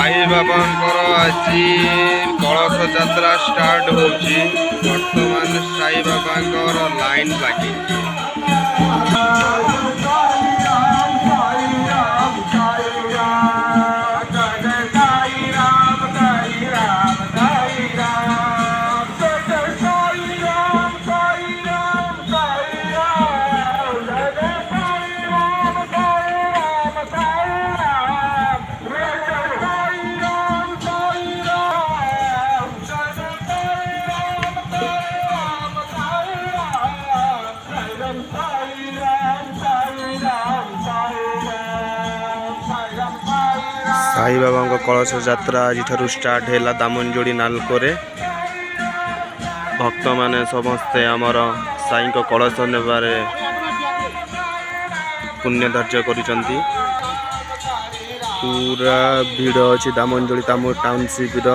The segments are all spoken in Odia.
ସାଇ ବାବାଙ୍କର ଆଜି କଳସ ଯାତ୍ରା ଷ୍ଟାର୍ଟ ହେଉଛି। ବର୍ତ୍ତମାନ ସାଇ ବାବାଙ୍କର ଲାଇନ୍ ଲାଗିଛି। ସାଇ ବାବାଙ୍କ କଳସ ଯାତ୍ରା ଆଜିଠାରୁ ଷ୍ଟାର୍ଟ ହେଲା ଦାମନଯୋଡ଼ି ନାଲକୋରେ। ଭକ୍ତମାନେ ସମସ୍ତେ ଆମର ସାଇଙ୍କ କଳସ ନେବାରେ ପୁଣ୍ୟ ଧାର୍ଯ୍ୟ କରିଛନ୍ତି। ପୁରା ଭିଡ଼ ଅଛି ଦାମନଯୋଡ଼ି ଟାଉନସିପ୍ର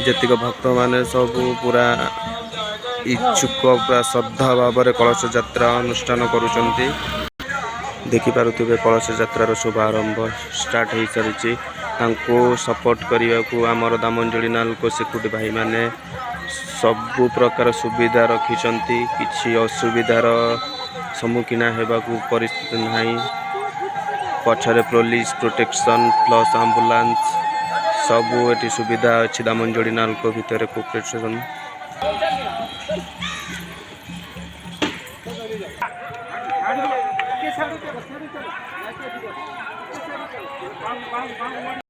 ଯେତିକ ଭକ୍ତମାନେ ସବୁ ପୁରା ଇଚ୍ଛୁକ ପୁରା ଶ୍ରଦ୍ଧା ଭାବରେ କଳସ ଯାତ୍ରା ଅନୁଷ୍ଠାନ କରୁଛନ୍ତି। ଦେଖିପାରୁଥିବେ କଳସ ଯାତ୍ରାର ଶୁଭାରମ୍ଭ ଷ୍ଟାର୍ଟ ହୋଇସାରିଛି। ତାଙ୍କୁ ସପୋର୍ଟ କରିବାକୁ ଆମର ଦାମନଯୋଡ଼ି ନାଲକୋ ସିକ୍ୟୁରିଟି ଭାଇମାନେ ସବୁ ପ୍ରକାର ସୁବିଧା ରଖିଛନ୍ତି। କିଛି ଅସୁବିଧାର ସମ୍ମୁଖୀନ ହେବାକୁ ପରିସ୍ଥିତି ନାହିଁ। ପଛରେ ପୋଲିସ ପ୍ରୋଟେକ୍ସନ୍ ପ୍ଲସ୍ ଆମ୍ବୁଲାନ୍ସ ସବୁ ଏଠି ସୁବିଧା ଅଛି ଦାମନଯୋଡ଼ି ନାଲକୋ ଭିତରେ କୋପରେସନ୍।